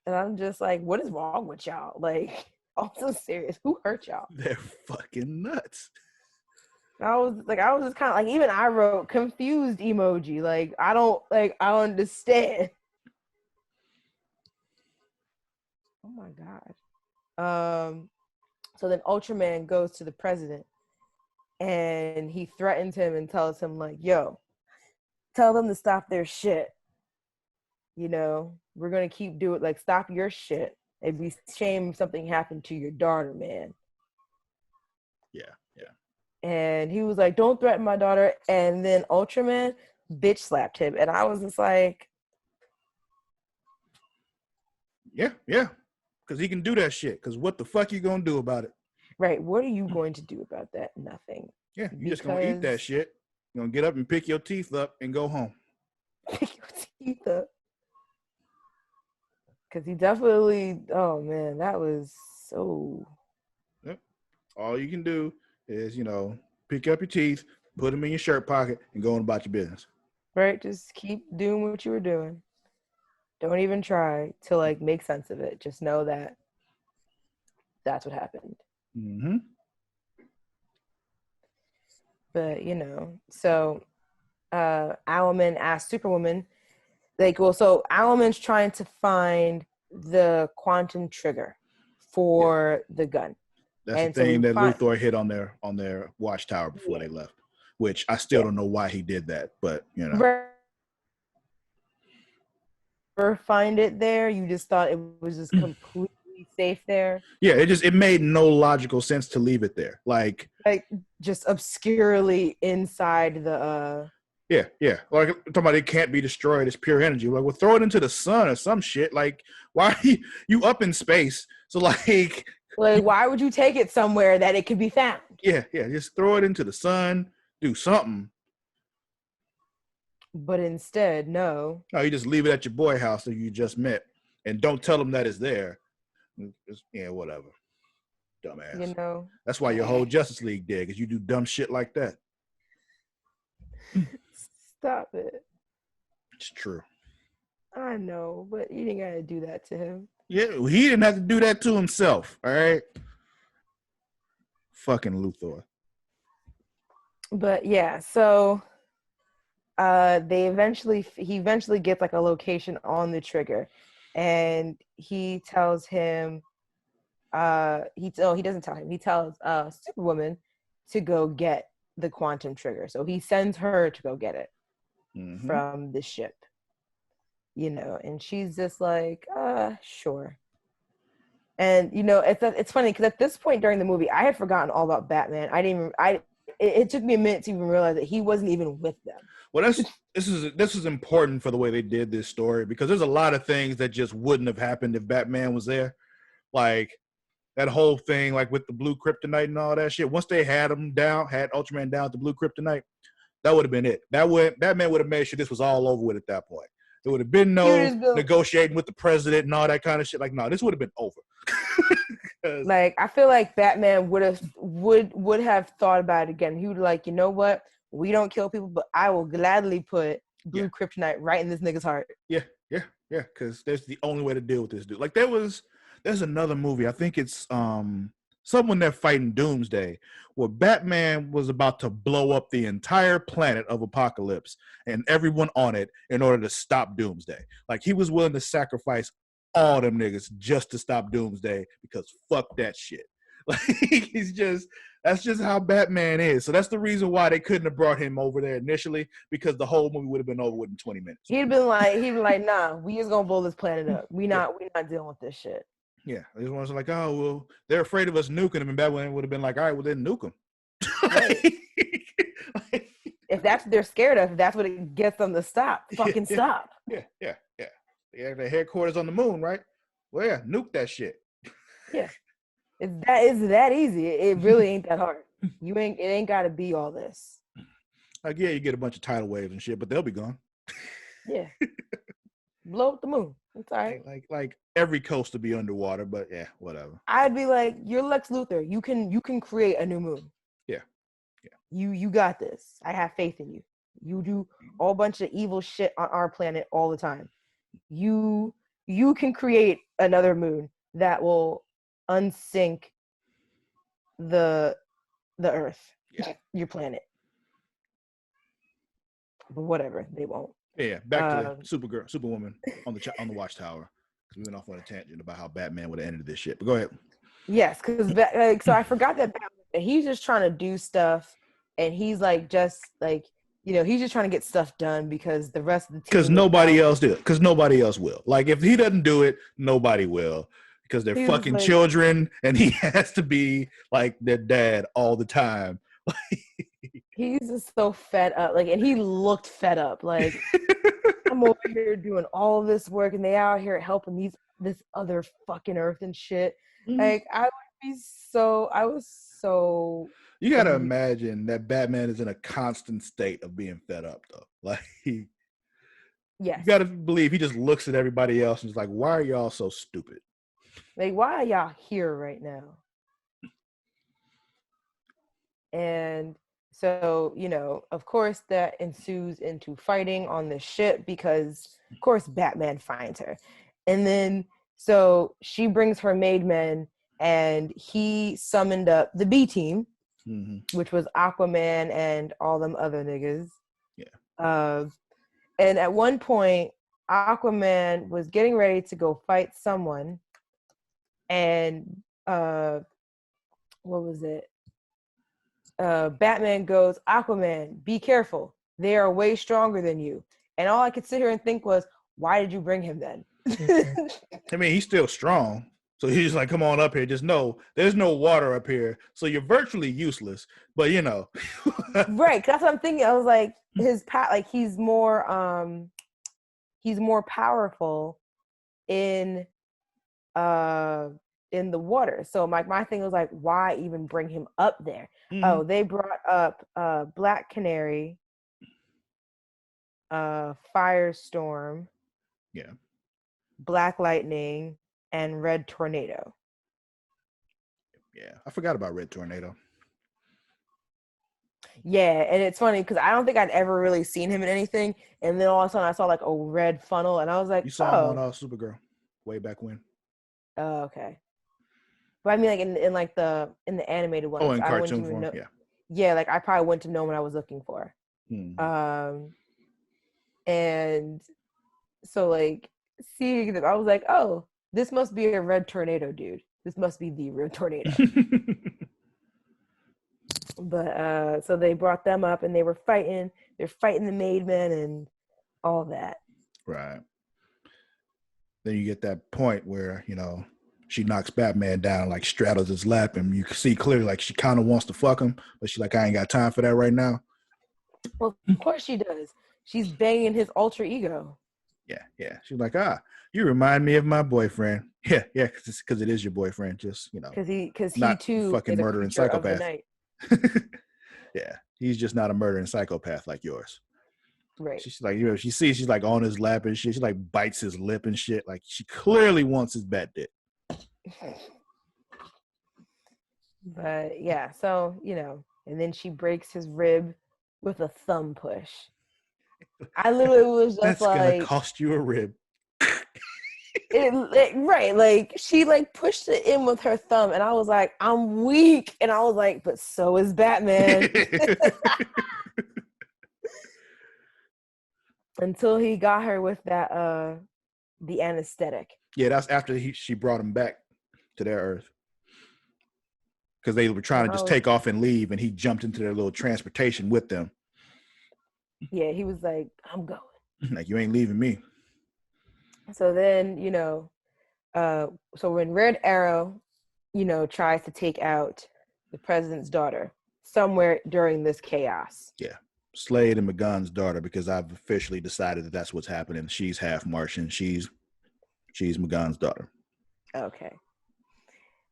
And I'm just like, what is wrong with y'all? Like, also serious. Who hurt y'all? They're fucking nuts. I was just kind of like, even I wrote confused emoji. Like, I don't understand. Oh my God. So then Ultraman goes to the president, and he threatens him and tells him like, yo, tell them to stop their shit. We're going to keep doing, like, stop your shit. It'd be shame if something happened to your daughter, man. Yeah. And he was like, don't threaten my daughter. And then Ultraman bitch slapped him. And I was just like... Yeah. Because he can do that shit. Because what the fuck you going to do about it? Right. What are you going to do about that? Nothing. Yeah, you're just gonna eat that shit. You're gonna get up and pick your teeth up and go home. Pick your teeth up. Because he definitely, oh man, that was so. Yep. All you can do is, pick up your teeth, put them in your shirt pocket, and go on about your business. Right. Just keep doing what you were doing. Don't even try to like make sense of it. Just know that that's what happened. Mm-hmm. But so Owlman asked Superwoman, like, well, so Owlman's trying to find the quantum trigger for the gun. That's And the thing so that Luthor hit on their watchtower before they left, which I still don't know why he did that, but find it there. You just thought it was just completely safe there. Yeah, it made no logical sense to leave it there. Like just obscurely inside the Yeah. Like talking about it can't be destroyed. It's pure energy. Like, well, throw it into the sun or some shit. Like, why are you up in space? So like why would you take it somewhere that it could be found? Yeah. Just throw it into the sun. Do something. But instead, no. No, you just leave it at your boy house that you just met, and don't tell him that it's there. Whatever. Dumbass. That's why your whole Justice League dead, because you do dumb shit like that. Stop it. It's true. I know, but you didn't gotta do that to him. Yeah, he didn't have to do that to himself. All right. Fucking Luthor. But yeah, so he eventually gets like a location on the trigger, and he tells him he doesn't tell him. He tells Superwoman to go get the quantum trigger. So he sends her to go get it from the ship. And she's just like, sure. And it's funny because at this point during the movie, I had forgotten all about Batman. It took me a minute to even realize that he wasn't even with them. Well, this is important for the way they did this story, because there's a lot of things that just wouldn't have happened if Batman was there. Like that whole thing, like with the blue kryptonite and all that shit. Once they had Ultraman down with the blue kryptonite, that would have been it. Batman would have made sure this was all over with at that point. There would have been no negotiating with the president and all that kind of shit. Like, no, this would have been over. Like, I feel like Batman would have thought about it again. He would like, you know what? We don't kill people, but I will gladly put blue kryptonite right in this nigga's heart. Yeah. Because that's the only way to deal with this dude. Like, there's another movie. I think it's someone they're fighting Doomsday, where Batman was about to blow up the entire planet of Apocalypse and everyone on it in order to stop Doomsday. Like, he was willing to sacrifice all them niggas just to stop Doomsday, because fuck that shit. Like, that's just how Batman is. So that's the reason why they couldn't have brought him over there initially, because the whole movie would have been over within 20 minutes. He'd be like, nah, we just gonna blow this planet up. We not dealing with this shit. Yeah, these ones are like, oh well, they're afraid of us nuking them, and Batman would have been like, all right, well then nuke them. Right. If that's what they're scared of, if that's what it gets them to stop. Fucking stop. Yeah. They have their headquarters on the moon, right? Well, yeah, nuke that shit. Yeah. It's that easy. It really ain't that hard. It ain't gotta be all this. Like, yeah, you get a bunch of tidal waves and shit, but they'll be gone. Yeah. Blow up the moon. It's all right. Like every coast to be underwater, but yeah, whatever. I'd be like, you're Lex Luthor. You can create a new moon. Yeah. You got this. I have faith in you. You do a whole bunch of evil shit on our planet all the time. You can create another moon that will unsink the Earth, your planet. But whatever, they won't. Yeah, back to Superwoman on the watchtower, because we went off on a tangent about how Batman would have ended this shit. But go ahead. Yes, because so I forgot that Batman, he's just trying to do stuff, and he's like he's just trying to get stuff done because the rest of the team. Because nobody else did. Because nobody else will. Like, if he doesn't do it, nobody will. Because they're fucking children, and he has to be like their dad all the time. He's just so fed up. Like, and he looked fed up. Like, I'm over here doing all this work, and they out here helping this other fucking Earth and shit. Mm-hmm. Like, I would I was so You got to amused. imagine that Batman is in a constant state of being fed up, though. Like, you Yes. got to believe he just looks at everybody else and is like, why are y'all so stupid? Like, why are y'all here right now? And so, of course, that ensues into fighting on the ship because, of course, Batman finds her. And then, so she brings her maid men, and he summoned up the B team, which was Aquaman and all them other niggas. Yeah. And at one point, Aquaman was getting ready to go fight someone, and what was it? Batman goes, Aquaman, be careful. They are way stronger than you. And all I could sit here and think was, why did you bring him then? I mean, he's still strong. So he's just like, come on up here. Just know there's no water up here. So you're virtually useless. But Right. That's what I'm thinking. I was like, he's more powerful in the water. So my thing was like, why even bring him up there? Mm-hmm. Oh, they brought up Black Canary, Firestorm, yeah, Black Lightning, and Red Tornado. Yeah, I forgot about Red Tornado. Yeah, and it's funny because I don't think I'd ever really seen him in anything, and then all of a sudden I saw like a red funnel, and I was like, you saw him on Supergirl way back when. Oh, okay. But I mean, like in the animated ones. Oh, in cartoon form, yeah. Yeah, like I probably wouldn't have known what I was looking for. And so like seeing that, I was like, oh, this must be a Red Tornado, dude. This must be the Red Tornado. But so they brought them up, and they were fighting. They're fighting the maid men and all that. Right. Then you get that point where she knocks Batman down, like straddles his lap, and you can see clearly like she kind of wants to fuck him, but she's like, I ain't got time for that right now. Well, of course she does. She's banging his alter ego. Yeah. She's like, you remind me of my boyfriend. Yeah, because it is your boyfriend. Just because he too fucking is a murdering psychopath. Yeah, he's just not a murdering psychopath like yours. Right. She's like, she sees she's like on his lap and shit. She like bites his lip and shit. Like she clearly wants his bat dick. But yeah, so and then she breaks his rib with a thumb push. I literally was just That's gonna cost you a rib. Right, like she like pushed it in with her thumb, and I was like, I'm weak, and I was like, but so is Batman. Until he got her with that the anesthetic. Yeah, that's after she brought him back to their Earth, because they were trying to just take off and leave, and he jumped into their little transportation with them. Yeah, he was like, I'm going. Like, you ain't leaving me. So then, so when Red Arrow, tries to take out the president's daughter somewhere during this chaos. Yeah. Slade and McGunn's daughter, because I've officially decided that that's what's happening. She's half Martian. She's McGunn's daughter. Okay.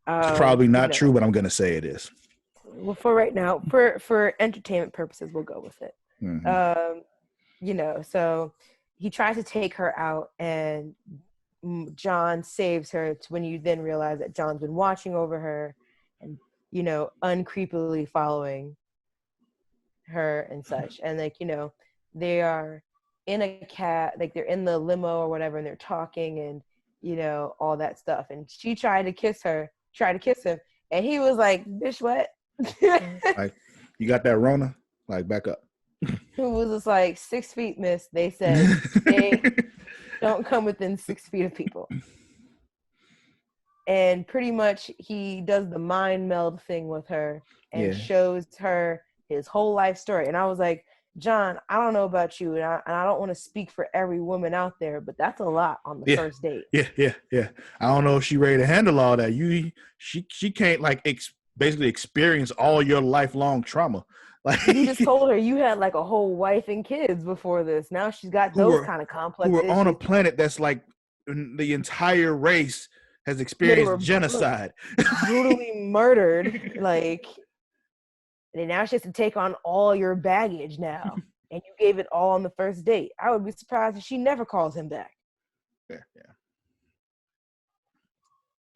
It's probably not true, but I'm going to say it is. Well, for right now, for entertainment purposes, we'll go with it. Mm-hmm. So he tries to take her out, and John saves her. It's when you then realize that John's been watching over her and, uncreepily following her and such. And they are in a cab, like they're in the limo or whatever, and they're talking and, all that stuff. And she tried to kiss him, and he was like, bitch, what? Like, you got that Rona? Like, back up. Who was just like 6 feet, miss. They said, hey, don't come within 6 feet of people. And pretty much he does the mind meld thing with her and shows her his whole life story. And I was like, John, I don't know about you, and I don't want to speak for every woman out there, but that's a lot on the first date. Yeah. I don't know if she's ready to handle all that. She can't like basically experience all your lifelong trauma. Like, you just told her you had like a whole wife and kids before this. Now she's got those kind of complex issues. On a planet that's like the entire race has They experienced were genocide. brutally murdered. Like, and now she has to take on all your baggage now. And you gave it all on the first date. I would be surprised if she never calls him back. Yeah.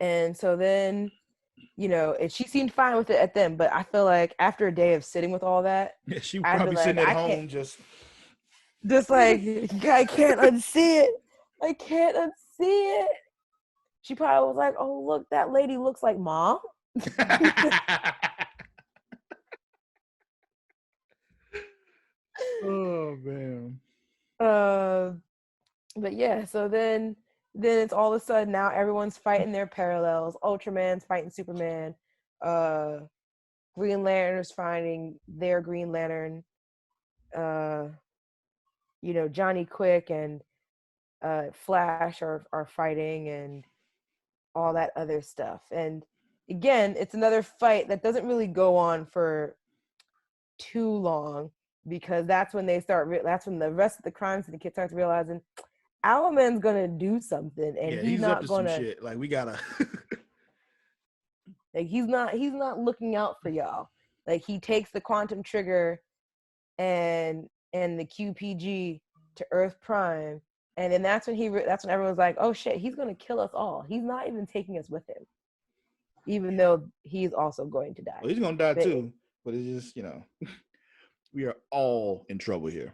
And so then, and she seemed fine with it at them, but I feel like after a day of sitting with all that, Yeah, she was I'd be probably like, sitting at I home can't, just like, I can't unsee it. I can't unsee it. She probably was like, oh, look, that lady looks like mom. Oh man. But yeah, so then it's all of a sudden now everyone's fighting their parallels. Ultraman's fighting Superman. Green Lantern's finding their Green Lantern. Johnny Quick and Flash are fighting and all that other stuff. And again, it's another fight that doesn't really go on for too long, because that's when that's when the rest of the crime syndicate starts realizing Owlman's gonna do something, and Yeah, he's up not to gonna some shit. Like, we gotta like he's not looking out for y'all. Like, he takes the quantum trigger and the QPG to Earth Prime, and then that's when everyone's like, oh shit, he's gonna kill us all. He's not even taking us with him, even though he's also going to die. Well, he's gonna die too, but it's just, we are all in trouble here.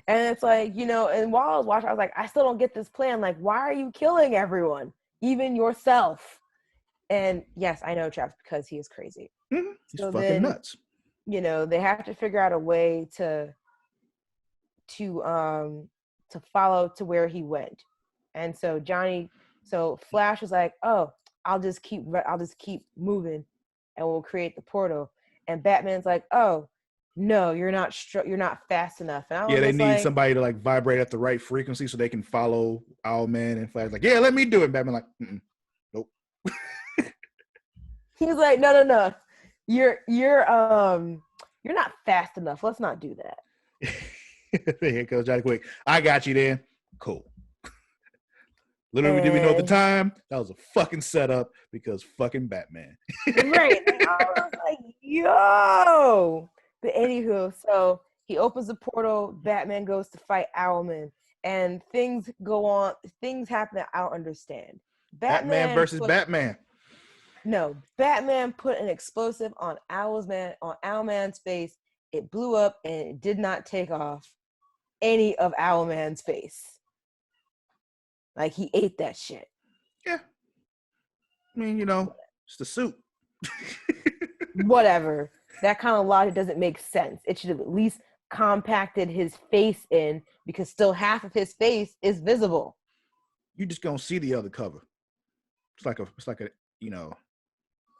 And it's like, and while I was watching, I was like, I still don't get this plan. Like, why are you killing everyone, even yourself? And yes, I know, Traps, because he is crazy. Mm-hmm. He's so fucking nuts. They have to figure out a way to follow to where he went. And so Flash was like, oh, I'll just keep moving, and we'll create the portal. And Batman's like, oh, no, you're not fast enough. And they need somebody to like vibrate at the right frequency so they can follow Owlman. And Flash like, yeah, let me do it. Batman like, nope. He's like, no, you're not fast enough. Let's not do that. Here goes Johnny Quick. I got you then. Cool. Little did we know at the time, that was a fucking setup because fucking Batman. Right. I was like, yo. But anywho, so he opens the portal, Batman goes to fight Owlman, and things go on. Things happen that I don't understand. Batman versus Batman. No, Batman put an explosive on Owlman's face. It blew up and it did not take off any of Owlman's face. Like, he ate that shit. Yeah. I mean, it's the suit. Whatever. That kind of logic doesn't make sense. It should have at least compacted his face in, because still half of his face is visible. You just gonna see the other cover. It's like a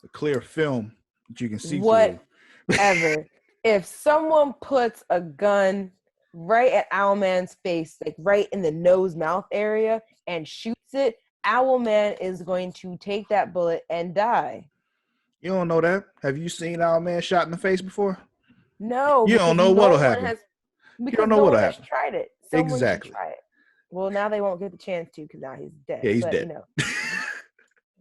a clear film that you can see through. Whatever. If someone puts a gun right at Owlman's face, like right in the nose mouth area, and shoots it, Owlman is going to take that bullet and die. You don't know that? Have you seen Owlman shot in the face before? No. You don't know what'll happen. You don't know what'll happen. Tried it. Someone exactly. Should try it. Well, now they won't get the chance to, because now he's dead. Yeah, he's dead.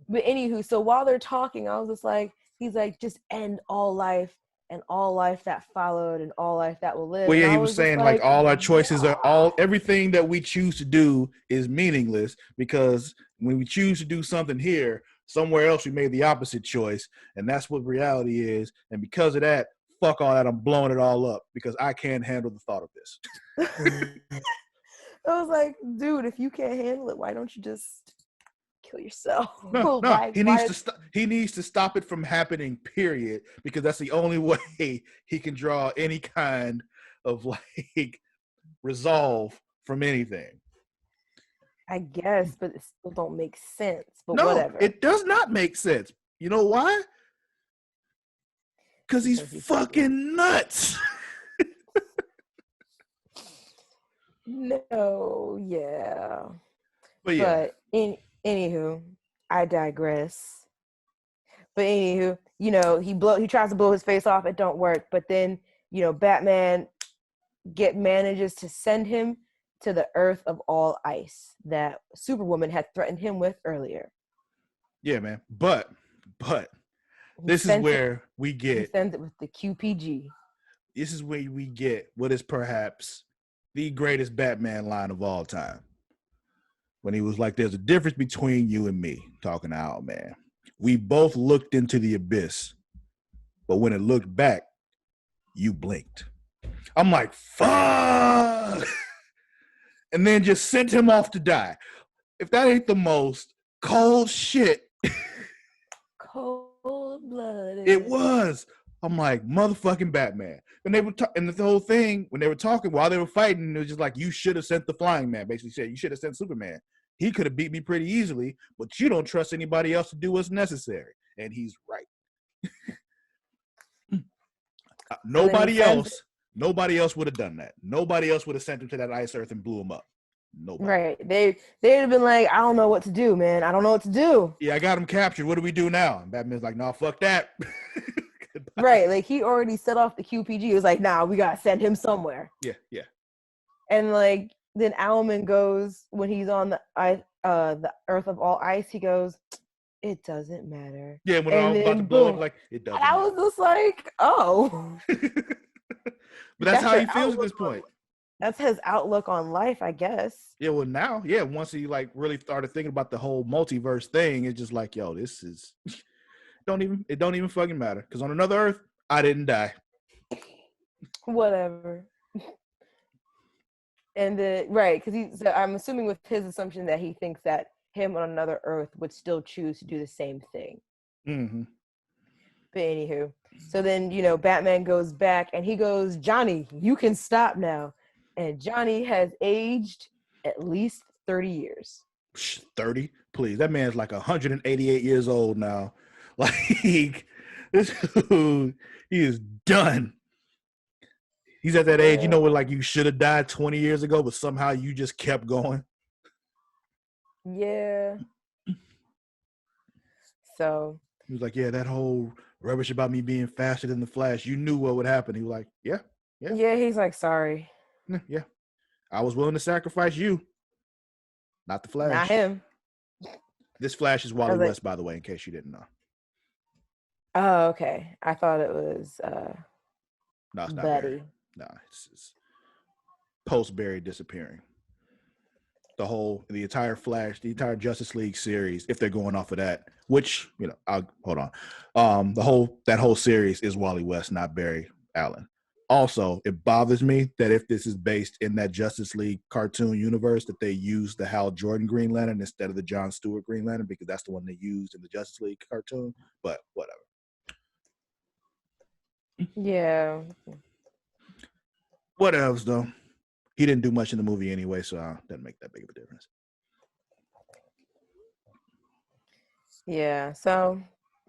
But anywho, so while they're talking, I was just like, he's like, just end all life and all life that followed and all life that will live. Well, yeah, he was saying like all our choices are everything that we choose to do is meaningless, because when we choose to do something here, somewhere else we made the opposite choice, and that's what reality is. And because of that, fuck all that, I'm blowing it all up because I can't handle the thought of this. I was like, dude, if you can't handle it, why don't you just kill yourself? No, he needs to stop it from happening, period, because that's the only way he can draw any kind of like resolve from anything. I guess, but it still don't make sense. But no, whatever. It does not make sense. You know why? Because he's fucking nuts. No, yeah. But yeah. But anywho, I digress. But anywho, he tries to blow his face off. It don't work. But then, Batman manages to send him to the Earth of all ice that Superwoman had threatened him with earlier. Yeah, man. But this is where we get. He sends it with the QPG. This is where we get what is perhaps the greatest Batman line of all time. When he was like, "There's a difference between you and me," talking to Owlman. "We both looked into the abyss, but when it looked back, you blinked." I'm like, fuck. And then just sent him off to die. If that ain't the most cold shit. Cold-blooded. It was. I'm like, motherfucking Batman. And they were and the whole thing, when they were talking, while they were fighting, it was just like, you should have sent the Flying Man. Basically said, you should have sent Superman. He could have beat me pretty easily, but you don't trust anybody else to do what's necessary. And he's right. Nobody else would have done that. Nobody else would have sent him to that ice earth and blew him up. Nobody. Right. They'd have been like, I don't know what to do, man. I don't know what to do. Yeah, I got him captured. What do we do now? And Batman's like, nah, fuck that. Right. Like, he already set off the QPG. He was like, nah, we got to send him somewhere. Yeah. And, like, then Owlman goes, when he's on the Earth of all ice, he goes, it doesn't matter. Yeah, when I was about to blow up, like, it doesn't matter. I was just like, oh. But that's how he feels at this point. That's his outlook on life, I guess. Yeah, well now, yeah, once he like really started thinking about the whole multiverse thing, it's just like, yo, this is it don't even fucking matter. Because on another Earth, I didn't die. Whatever. And then because so I'm assuming with his assumption that he thinks that him on another Earth would still choose to do the same thing. Mm-hmm. But anywho, so then Batman goes back and he goes, Johnny, you can stop now. And Johnny has aged at least 30 years. 30? Please. That man's like 188 years old now. Like, this dude, he is done. He's at that age, where like you should have died 20 years ago, but somehow you just kept going. Yeah. So. He was like, yeah, that whole rubbish about me being faster than the Flash, you knew what would happen. He was like, yeah. Yeah, he's like, sorry. Yeah. I was willing to sacrifice you. Not the Flash. Not him. This Flash is Wally West, by the way, in case you didn't know. Oh, okay. I thought it was no, it's not Betty. Barry. No, it's post Barry disappearing. The entire Flash, the entire Justice League series, if they're going off of that, which, I'll hold on. That whole series is Wally West, not Barry Allen. Also, it bothers me that if this is based in that Justice League cartoon universe, that they use the Hal Jordan Green Lantern instead of the John Stewart Green Lantern, because that's the one they used in the Justice League cartoon. But whatever. Yeah. What else, though? He didn't do much in the movie anyway, so it doesn't make that big of a difference. Yeah, so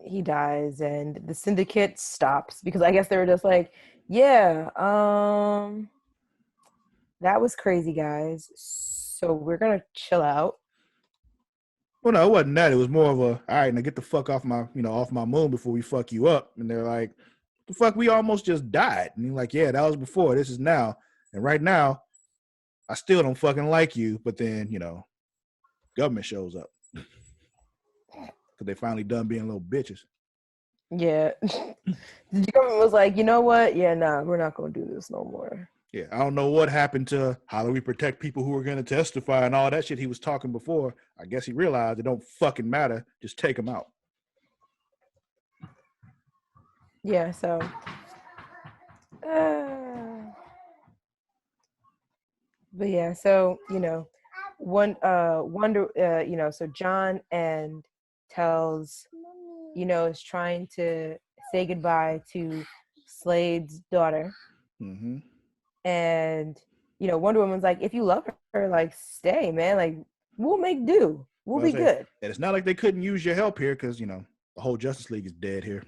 he dies and the syndicate stops because I guess they were just like, yeah, that was crazy, guys. So we're going to chill out. Well, no, it wasn't that. It was more of a, all right, now get the fuck off my moon before we fuck you up. And they're like, the fuck, we almost just died. And he's like, yeah, that was before. This is now. And right now, I still don't fucking like you. But then, government shows up. Because they finally done being little bitches. Yeah. The government was like, you know what? Yeah, nah, we're not going to do this no more. Yeah, I don't know what happened to how do we protect people who are going to testify and all that shit he was talking before. I guess he realized it don't fucking matter. Just take them out. Yeah, so. But yeah, so, so John and tells, is trying to say goodbye to Slade's daughter. Mm-hmm. And, Wonder Woman's like, if you love her, like, stay, man. Like, we'll make do. We'll be good. And it's not like they couldn't use your help here because, the whole Justice League is dead here.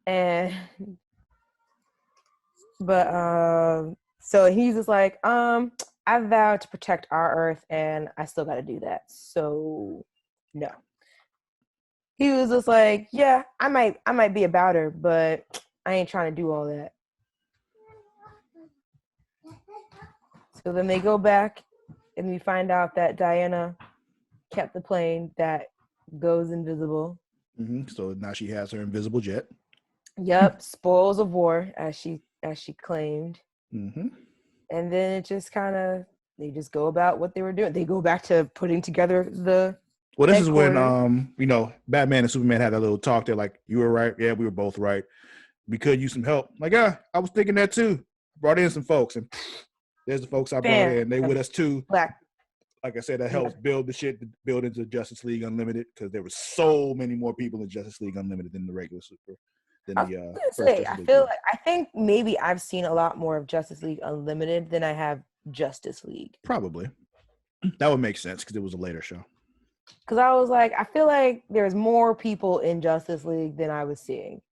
And, but, so he's just like, I vowed to protect our Earth and I still got to do that. So, no. He was just like, yeah, I might be about her, but I ain't trying to do all that. So then they go back and we find out that Diana kept the plane that goes invisible. So now she has her invisible jet. Yep, spoils of war, as she claimed. Mm-hmm. And then it just kind of, they just go about what they were doing. They go back to putting together the Well, this is when Batman and Superman had that little talk. They're like, "You were right. Yeah, we were both right. We could use some help." Like, yeah, I was thinking that too. Brought in some folks, and there's the folks I brought in. They with us too. Black. Like I said, that helps build the shit, build into Justice League Unlimited, because there were so many more people in Justice League Unlimited than the regular Super. I think maybe I've seen a lot more of Justice League Unlimited than I have Justice League. Probably. That would make sense because it was a later show. Because I was like, I feel like there's more people in Justice League than I was seeing.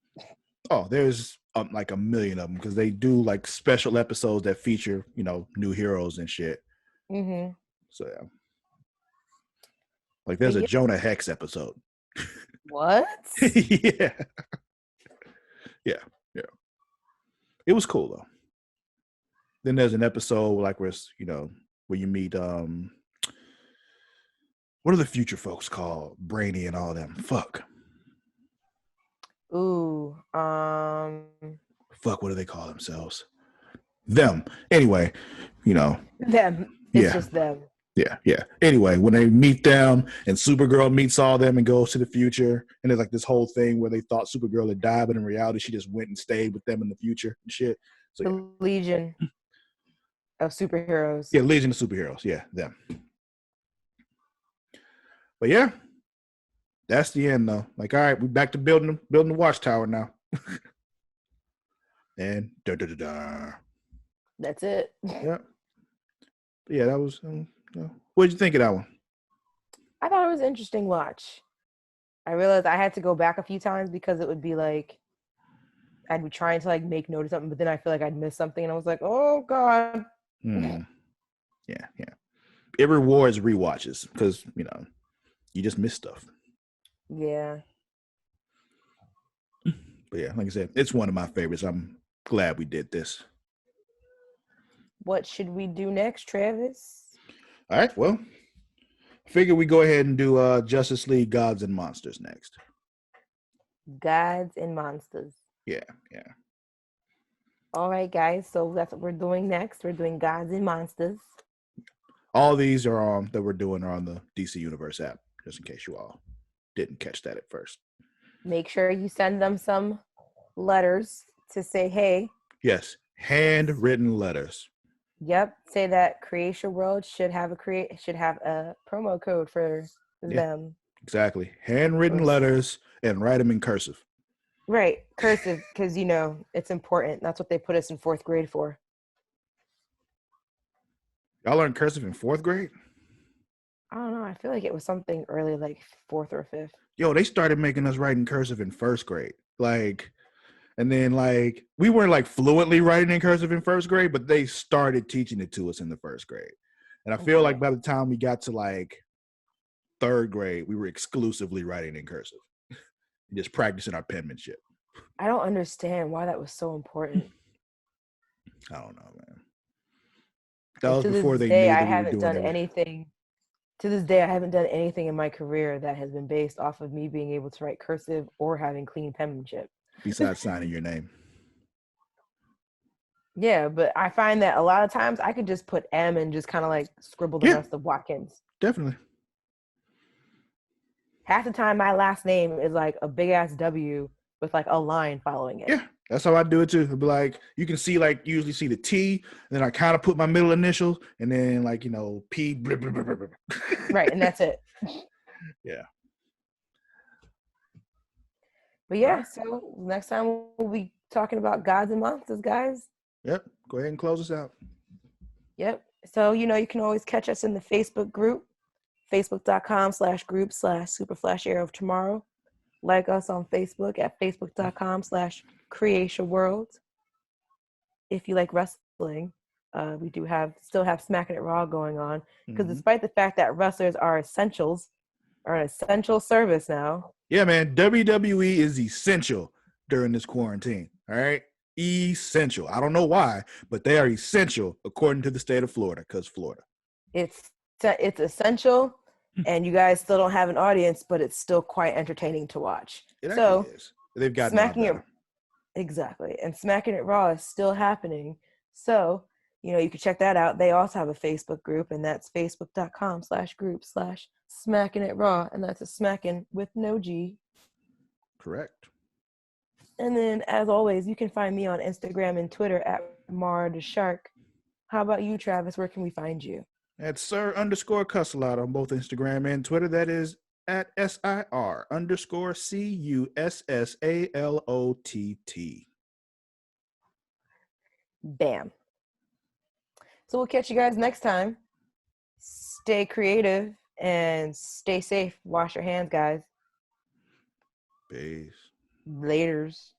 Oh, there's like a million of them, because they do like special episodes that feature, new heroes and shit. Mm-hmm. So yeah, like there's a Jonah Hex episode. What? yeah. It was cool though. Then there's an episode like where you meet what are the future folks called? Brainy and all them. Fuck. Ooh. Fuck, what do they call themselves? Them. Anyway, them. It's just them. Yeah. Anyway, when they meet them and Supergirl meets all them and goes to the future, and there's like this whole thing where they thought Supergirl had died, but in reality she just went and stayed with them in the future and shit. So the Legion of Superheroes. Yeah, Legion of Superheroes. Yeah, them. But yeah, that's the end though. Like, all right, we're back to building the watchtower now. And that's it. Yeah. Yeah, that was. What did you think of that one? I thought it was an interesting watch. I realized I had to go back a few times because it would be like I'd be trying to like make note of something, but then I feel like I'd miss something, and I was like, "Oh God." Yeah. It rewards rewatches because you just miss stuff. Yeah. But yeah, like I said, it's one of my favorites. I'm glad we did this. What should we do next, Travis? All right, well, figure we go ahead and do Justice League Gods and Monsters next. Gods and Monsters. Yeah. All right, guys. So that's what we're doing next. We're doing Gods and Monsters. All these are that we're doing are on the DC Universe app, just in case you all didn't catch that at first. Make sure you send them some letters to say, hey. Yes, handwritten letters. Yep, say that Creation World should have a promo code for them. Exactly, handwritten letters, and write them in cursive. Right, cursive, because it's important. That's what they put us in 4th grade for. Y'all learned cursive in 4th grade? I don't know. I feel like it was something early, like 4th or 5th. Yo, they started making us write in cursive in 1st grade. And then we weren't fluently writing in cursive in 1st grade, but they started teaching it to us in the 1st grade. And I feel like by the time we got to 3rd grade, we were exclusively writing in cursive, just practicing our penmanship. I don't understand why that was so important. I don't know, man. That was before they knew that we were doing anything. To this day, I haven't done anything in my career that has been based off of me being able to write cursive or having clean penmanship. Besides signing your name. Yeah, but I find that a lot of times I could just put M and just kind of scribble the rest of Watkins. Definitely. Half the time, my last name is a big ass W with a line following it. Yeah, that's how I do it too. It'd be you can see usually see the T, and then I kind of put my middle initials, and then P. Blah, blah, blah, blah. Right, and that's it. Yeah. But yeah, so next time we'll be talking about Gods and Monsters, guys. Yep. Go ahead and close us out. Yep. So, you can always catch us in the Facebook group, facebook.com/group/Super Flash Arrow of Tomorrow. Like us on Facebook at facebook.com/Creation World. If you like wrestling, we do still have Smacking It Raw going on. Because despite the fact that wrestlers are an essential service now. Yeah, man. WWE is essential during this quarantine. All right. Essential. I don't know why, but they are essential according to the state of Florida, because Florida. It's essential, and you guys still don't have an audience, but it's still quite entertaining to watch. It actually So is. They've gotten a lot smacking it better. exactly, and smacking it raw is still happening. So you can check that out. They also have a Facebook group, and that's facebook.com/group/smacking it raw, and that's a smacking with no G. Correct. And then, as always, you can find me on Instagram and Twitter at Mara the Shark. How about you, Travis? Where can we find you? At Sir_Cussalott on both Instagram and Twitter. That is at SIR_CUSSALOTT. Bam. So we'll catch you guys next time. Stay creative and stay safe. Wash your hands, guys. Peace. Laters.